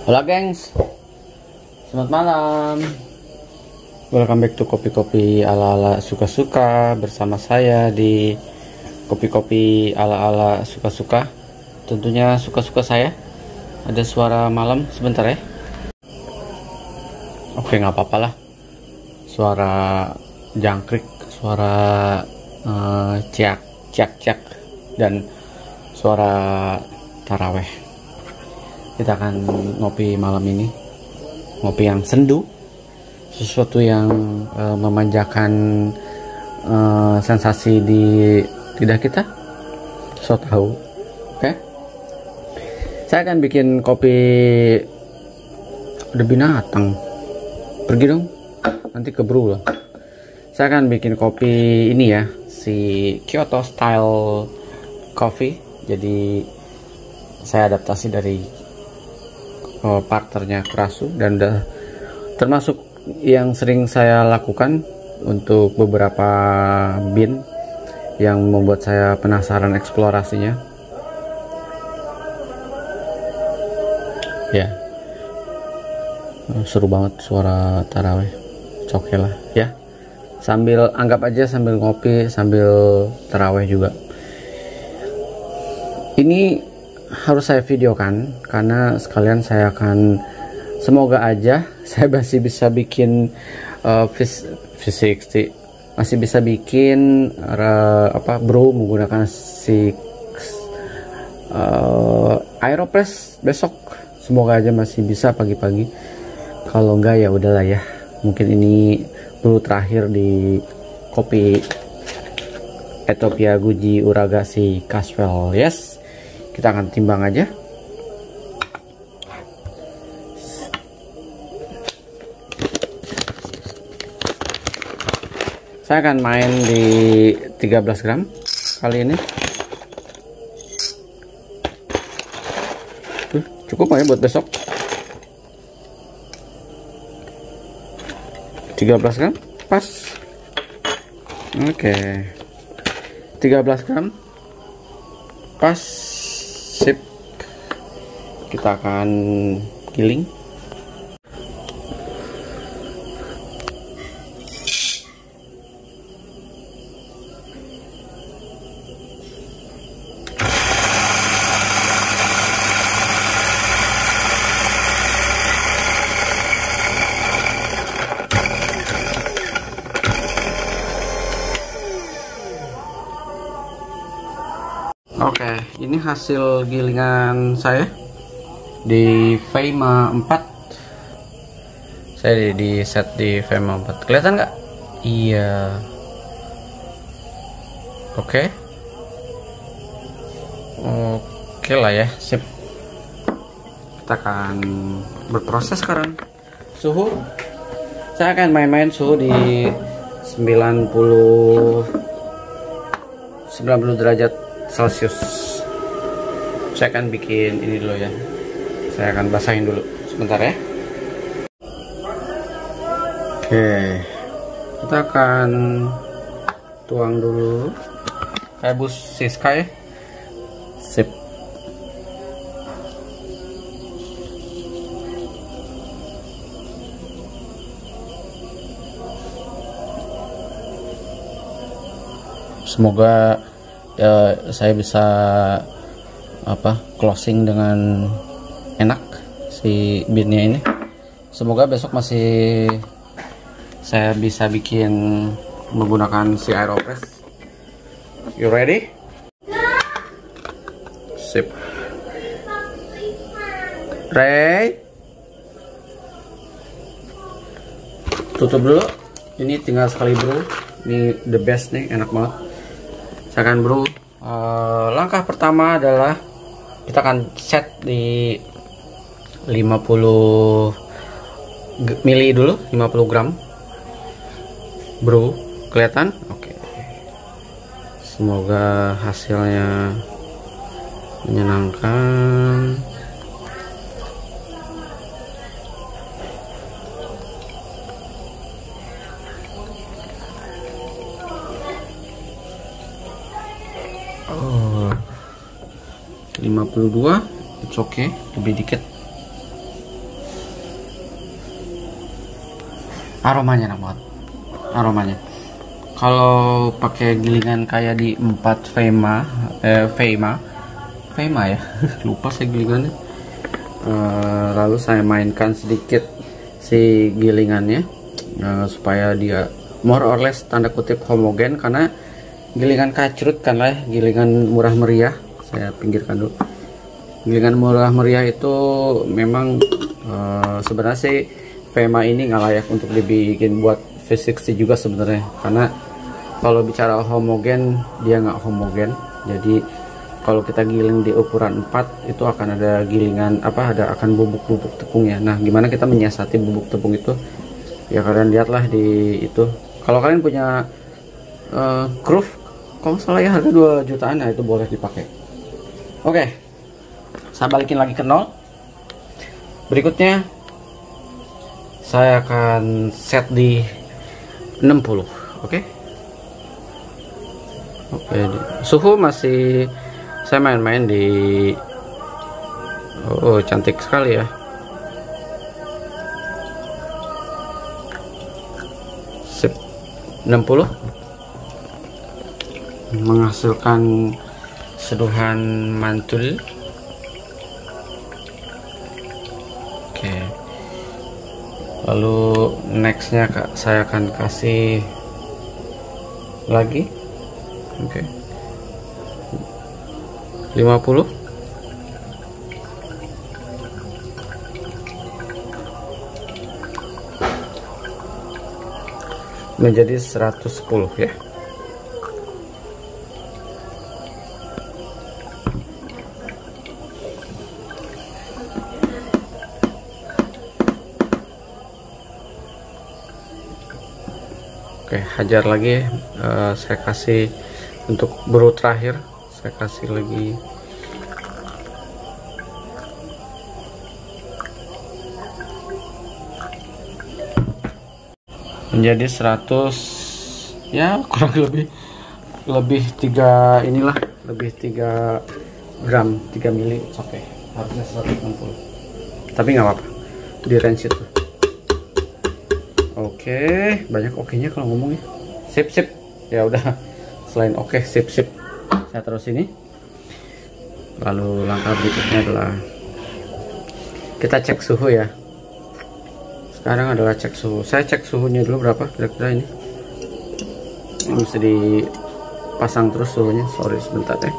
Halo gengs, selamat malam. Welcome back to kopi-kopi ala-ala suka-suka bersama saya di kopi-kopi ala-ala suka-suka. Tentunya suka-suka saya. Ada suara malam sebentar ya. Oke, nggak apa-apa lah. Suara jangkrik, suara ciak, dan suara taraweh. Kita akan ngopi malam ini, ngopi yang sendu, sesuatu yang memanjakan sensasi di lidah kita. So tahu, oke? Saya akan bikin kopi. Udah binatang, pergi dong, nanti keburu lah. Saya akan bikin kopi ini ya, si Kyoto Style Coffee. Jadi saya adaptasi dari partnernya Kurasu, dan udah termasuk yang sering saya lakukan untuk beberapa bin yang membuat saya penasaran eksplorasinya ya. Seru banget suara taraweh, oke lah ya, sambil anggap aja sambil ngopi sambil taraweh juga. Ini harus saya videokan karena sekalian saya akan, semoga aja saya masih bisa bikin V60, masih bisa bikin brew menggunakan si Aeropress besok. Semoga aja masih bisa pagi-pagi. Kalau enggak ya udahlah ya, mungkin ini brew terakhir di kopi Ethiopia Guji Uraga si Caswell. Yes, kita akan timbang aja. Saya akan main di 13 gram kali ini. Cukup ya buat besok. 13 gram pas. Oke. 13 gram pas. Sip. Kita akan giling. Oke, ini hasil gilingan saya di Fema 4. Saya di set di Fema 4. Kelihatan nggak? Iya. Oke. Oke lah ya, sip. Kita akan berproses sekarang. Suhu, saya akan main-main suhu di 90 derajat Celcius. Saya akan bikin ini dulu ya. Saya akan basahin dulu sebentar ya. Oke, kita akan tuang dulu rebus Siska ya. Sip. Semoga ya, saya bisa closing dengan enak si binnya ini. Semoga besok masih saya bisa bikin menggunakan si Aeropress. You ready? Sip. Ready? Tutup dulu. Ini tinggal sekali bro. Ini the best nih, enak banget. Saya akan brew. Langkah pertama adalah kita akan set di 50 mili dulu, 50 gram brew. Kelihatan? Oke. Semoga hasilnya menyenangkan. Oh, 52, it's okay, lebih dikit. Aromanya enak banget, aromanya. Kalau pakai gilingan kayak di 4 Fema ya, lupa saya gilingannya. Lalu saya mainkan sedikit si gilingannya supaya dia more or less tanda kutip homogen, karena gilingan kacrut kan lah, gilingan murah meriah. Saya pinggirkan dulu. Gilingan murah meriah itu memang sebenarnya sih Fema ini nggak layak untuk dibikin buat V60 juga sebenarnya, karena kalau bicara homogen dia nggak homogen. Jadi kalau kita giling di ukuran 4 itu akan ada gilingan akan bubuk-bubuk tepungnya. Nah, gimana kita menyiasati bubuk tepung itu? Ya kalian lihatlah di itu. Kalau kalian punya Groove, kalau salah ya harga 2 jutaan, nah itu boleh dipakai. Oke, saya balikin lagi ke 0. Berikutnya saya akan set di 60. Oke. Oke, suhu masih saya main-main di cantik sekali ya. Sip. 60 menghasilkan seduhan mantul. Oke. Lalu nextnya saya akan kasih lagi. Oke. 50. Menjadi 110 ya. Oke, hajar lagi. Saya kasih untuk brew terakhir, saya kasih lagi menjadi 100 ya, kurang lebih 3 inilah, lebih 3 gram, 3 mili. Oke, harusnya 160 tapi nggak apa-apa di range itu. Oke, banyak oke-nya kalau ngomongnya. Sip ya udah. Selain oke, sip saya terus ini. Lalu langkah berikutnya adalah kita cek suhu ya. Sekarang adalah cek suhu. Saya cek suhunya dulu berapa kira-kira ini. Ini mesti dipasang terus suhunya. Sorry sebentar ya.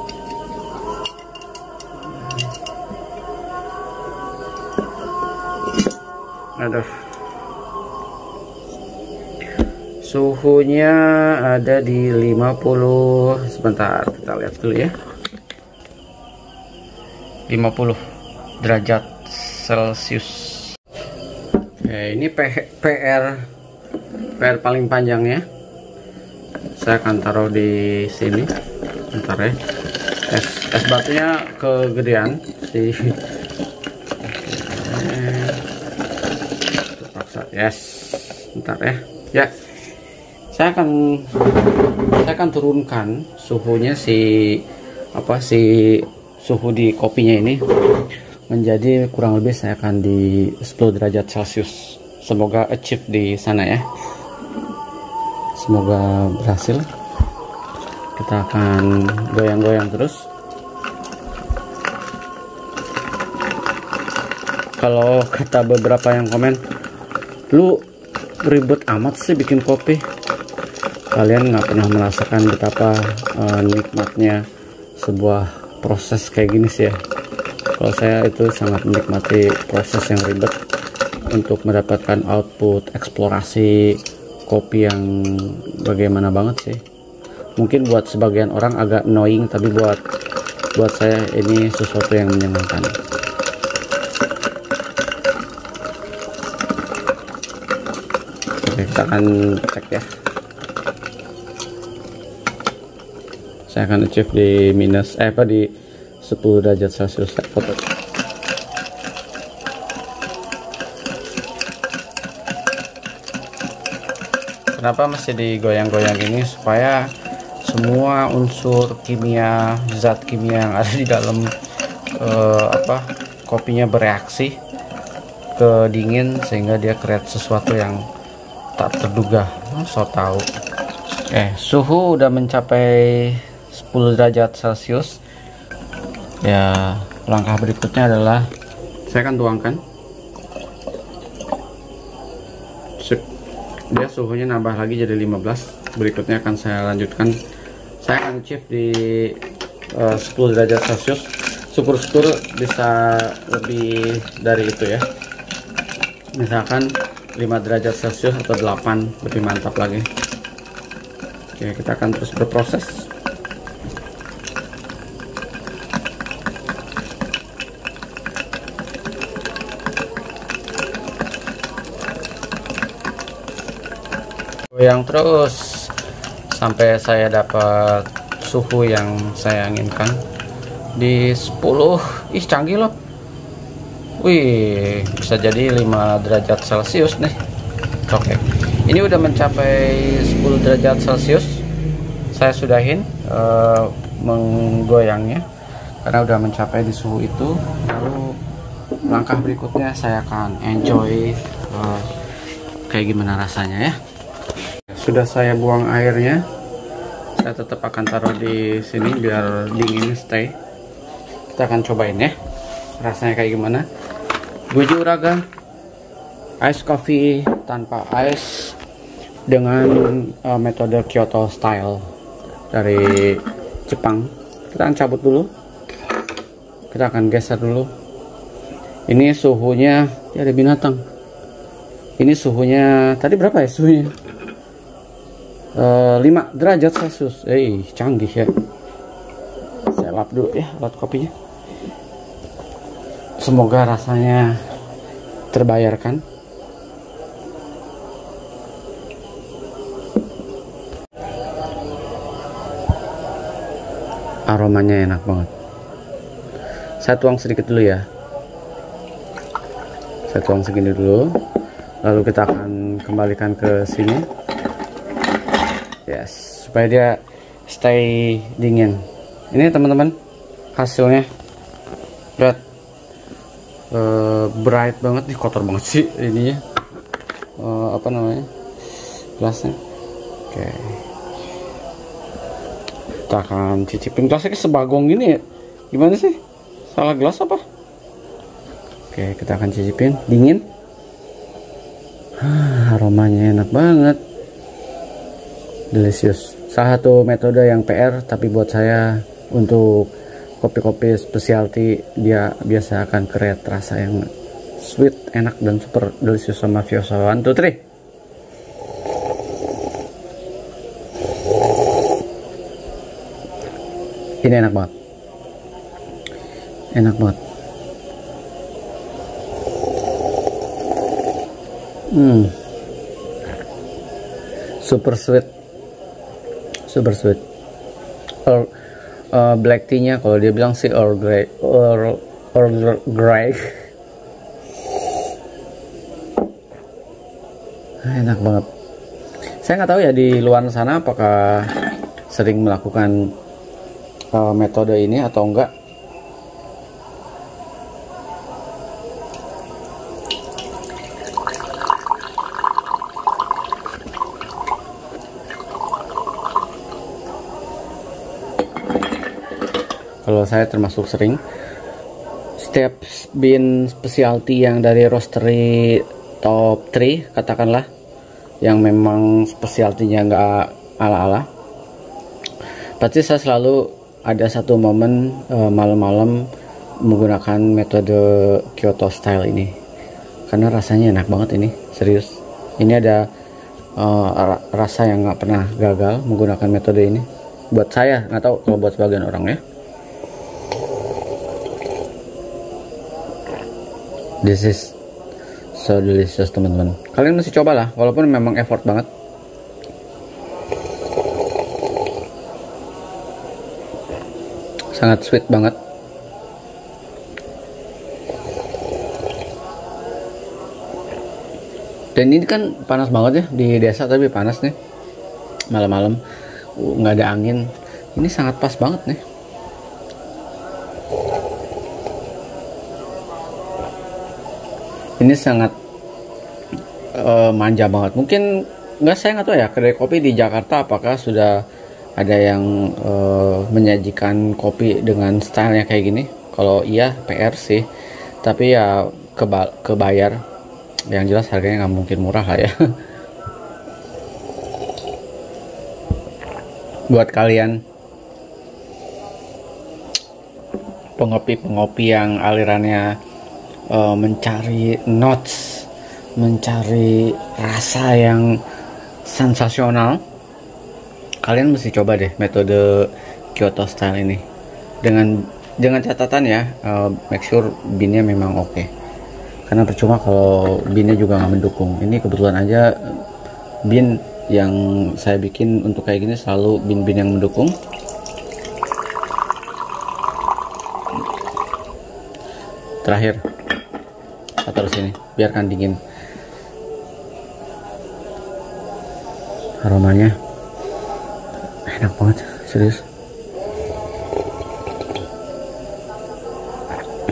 Aduh. Suhunya ada di 50. Sebentar, kita lihat dulu ya. 50 derajat Celcius. Oke, ini PR paling panjang ya. Saya akan taruh di sini. Bentar ya. Es batunya kegedean sih. Terpaksa. Yes. Bentar ya. Ya. Saya akan turunkan suhunya si suhu di kopinya ini menjadi kurang lebih saya akan di 10 derajat Celcius. Semoga achieve di sana ya. Semoga berhasil. Kita akan goyang-goyang terus. Kalau kata beberapa yang komen, lu ribet amat sih bikin kopi. Kalian nggak pernah merasakan betapa nikmatnya sebuah proses kayak gini sih ya. Kalau saya itu sangat menikmati proses yang ribet untuk mendapatkan output eksplorasi kopi yang bagaimana banget sih. Mungkin buat sebagian orang agak annoying, tapi buat saya ini sesuatu yang menyenangkan. Oke, kita akan cek ya. Saya akan achieve di di 10 derajat Celcius. Saya foto. Kenapa mesti digoyang-goyang ini? Supaya semua unsur kimia, zat kimia yang ada di dalam kopinya bereaksi ke dingin, sehingga dia create sesuatu yang Tak terduga, so tahu. Suhu udah mencapai 10 derajat Celcius. Ya, langkah berikutnya adalah saya akan tuangkan. Dia suhunya nambah lagi jadi 15. Berikutnya akan saya lanjutkan. Saya akan shift di 10 derajat Celcius. Syukur-syukur bisa lebih dari itu ya. Misalkan 5 derajat Celcius atau 8, lebih mantap lagi. Oke, kita akan terus berproses. Goyang terus sampai saya dapat suhu yang saya inginkan di 10. Ih, canggih loh. Wih, bisa jadi 5 derajat Celcius nih. Oke, ini udah mencapai 10 derajat Celcius. Saya sudahin menggoyangnya karena udah mencapai di suhu itu. Lalu langkah berikutnya saya akan enjoy kayak gimana rasanya ya. Sudah saya buang airnya. Saya tetap akan taruh di sini biar dingin stay. Kita akan cobain ya, rasanya kayak gimana. Goju Uraga ice coffee tanpa ice dengan metode Kyoto style dari Jepang. Kita akan cabut dulu, kita akan geser dulu. Ini suhunya, ya ada binatang. Ini suhunya tadi berapa ya suhunya? 5 derajat Celcius. Canggih ya. Saya lap dulu ya alat kopinya. Semoga rasanya terbayarkan. Aromanya enak banget. Saya tuang sedikit dulu ya. Saya tuang segini dulu. Lalu kita akan kembalikan ke sini. Yes, supaya dia stay dingin. Ini teman-teman hasilnya. Lihat. Bright banget nih, kotor banget sih ininya, apa namanya, gelasnya. Oke, kita akan cicipin. Gelasnya sebagong gini ya, gimana sih, salah gelas apa? Oke, kita akan cicipin. Dingin. Aromanya enak banget, delicious. Salah satu metode yang PR, tapi buat saya untuk kopi-kopi specialty dia biasa akan create rasa yang sweet, enak dan super delicious sama Viosa. 1, 2, 3. Ini enak banget. Enak banget. Super sweet. Super sweet. Black tea-nya kalau dia bilang sih Earl Grey. Enak banget. Saya nggak tahu ya di luar sana apakah sering melakukan metode ini atau enggak. Kalau saya termasuk sering. Setiap bean specialty yang dari roastery top 3 katakanlah, yang memang specialty-nya nggak ala-ala, pasti saya selalu ada satu momen malam-malam menggunakan metode Kyoto style ini, karena rasanya enak banget ini, serius. Ini ada rasa yang nggak pernah gagal menggunakan metode ini. Buat saya, nggak tahu kalau buat sebagian orang ya. This is so delicious teman-teman. Kalian mesti cobalah, walaupun memang effort banget. Sangat sweet banget. Dan ini kan panas banget ya di desa, tapi panas nih malam-malam, nggak ada angin. Ini sangat pas banget nih. Ini sangat manja banget. Mungkin saya nggak tahu ya, kedai kopi di Jakarta apakah sudah ada yang menyajikan kopi dengan stylenya kayak gini. Kalau iya PR sih, tapi ya kebayar. Yang jelas harganya nggak mungkin murah lah ya. Buat kalian pengopi yang alirannya mencari notes, mencari rasa yang sensasional, kalian mesti coba deh metode Kyoto Style ini. Dengan catatan ya, make sure binnya memang oke. Karena percuma kalau binnya juga nggak mendukung. Ini kebetulan aja bin yang saya bikin untuk kayak gini selalu bin-bin yang mendukung. Terakhir, saya taruh sini, biarkan dingin. Aromanya enak banget, serius.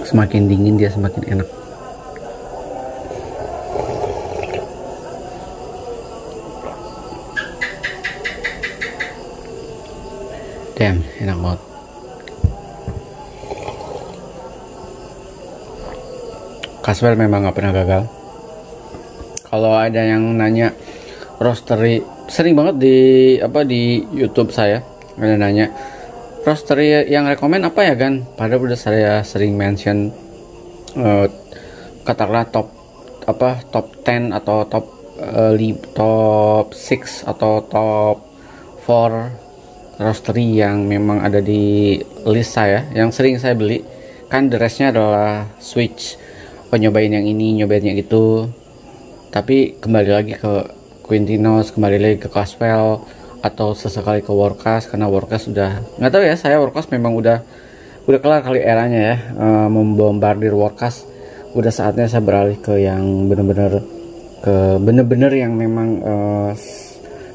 Semakin dingin dia semakin enak. Damn, enak banget. Caswell memang nggak pernah gagal. Kalau ada yang nanya roastery, sering banget di YouTube saya ada nanya roastery yang rekomend apa ya Gan? Padahal udah saya sering mention katakanlah top 10 atau top 6 atau top 4 roastery yang memang ada di list saya, yang sering saya beli. Kan the restnya adalah switch, nyobain yang ini, nyobain yang itu. Tapi kembali lagi ke Quintinos, kembali lagi ke Caswell, atau sesekali ke Workas, karena Workas udah nggak tahu ya, saya Workas memang udah kelar kali eranya ya, membombardir Workas. Udah saatnya saya beralih ke yang bener-bener yang memang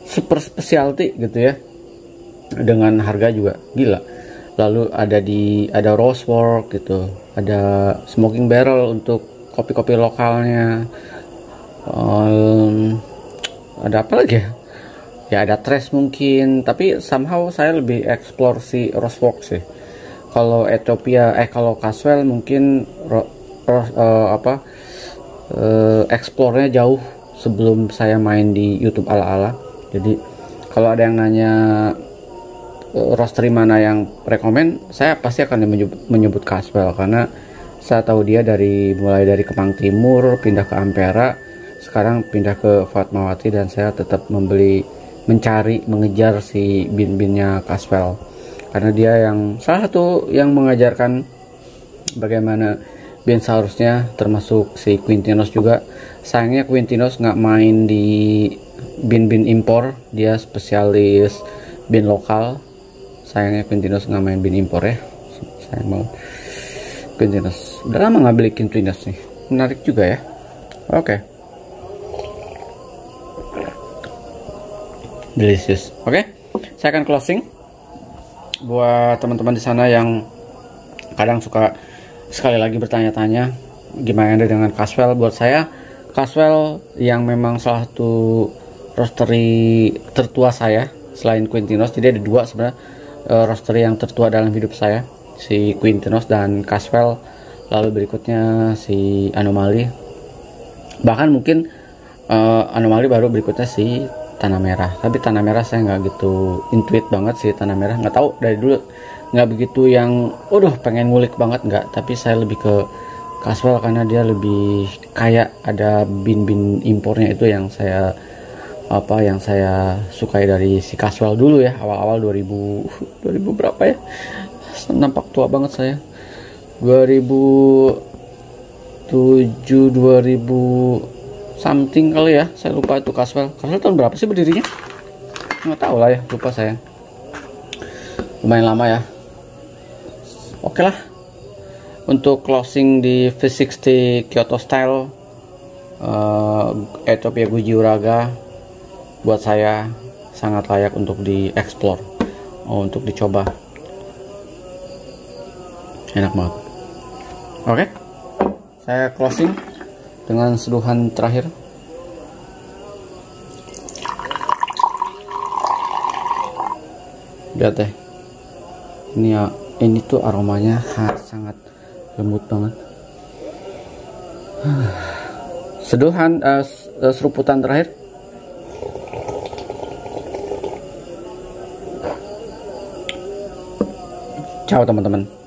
super specialty gitu ya, dengan harga juga gila. Lalu ada Rosework gitu, ada Smoking Barrel untuk kopi-kopi lokalnya, ada apa lagi ya, ada Trace mungkin. Tapi somehow saya lebih explore si Rosework sih. Kalau kalau Caswell mungkin explore-nya jauh sebelum saya main di YouTube ala-ala. Jadi kalau ada yang nanya roastery mana yang rekomend, saya pasti akan menyebut Caswell, karena saya tahu dia mulai dari Kemang Timur, pindah ke Ampera, sekarang pindah ke Fatmawati, dan saya tetap mengejar si bin-binnya Caswell, karena dia salah satu yang mengajarkan bagaimana bin seharusnya, termasuk si Quintinos juga. Sayangnya Quintinos nggak main di bin-bin impor, dia spesialis bin lokal. Sayangnya Quintinos nggak main bin impor ya, sayang banget. Quintinos udah lama nggak beli Quintinos nih, menarik juga ya. Oke. Delicious. Oke, saya akan closing. Buat teman-teman di sana yang kadang suka sekali lagi bertanya-tanya gimana dengan Caswell, buat saya Caswell yang memang salah satu roastery tertua saya selain Quintinos. Jadi ada dua sebenarnya roastery yang tertua dalam hidup saya, si Quintinos dan Caswell. Lalu berikutnya si Anomaly, bahkan mungkin Anomaly baru berikutnya si Tanah Merah. Tapi Tanah Merah saya nggak gitu intuit banget sih. Tanah Merah nggak tahu, dari dulu nggak begitu yang pengen ngulik banget, nggak. Tapi saya lebih ke Caswell karena dia lebih kayak ada bin-bin impornya, itu yang saya sukai dari si Caswell dulu ya, awal-awal 2000 berapa ya, nampak tua banget saya, 2007 2000 something kali ya, saya lupa itu Caswell tahun berapa sih berdirinya, nggak tahu lah ya, lupa saya. Lumayan lama ya. Oke lah, untuk closing di V60 Kyoto Style Ethiopia Guji Uraga, buat saya sangat layak untuk dieksplor, untuk dicoba. Enak banget. Oke, saya closing dengan seduhan terakhir. Lihat deh, ini ya, ini tuh aromanya sangat lembut banget. Seduhan seruputan terakhir. Ciao teman-teman.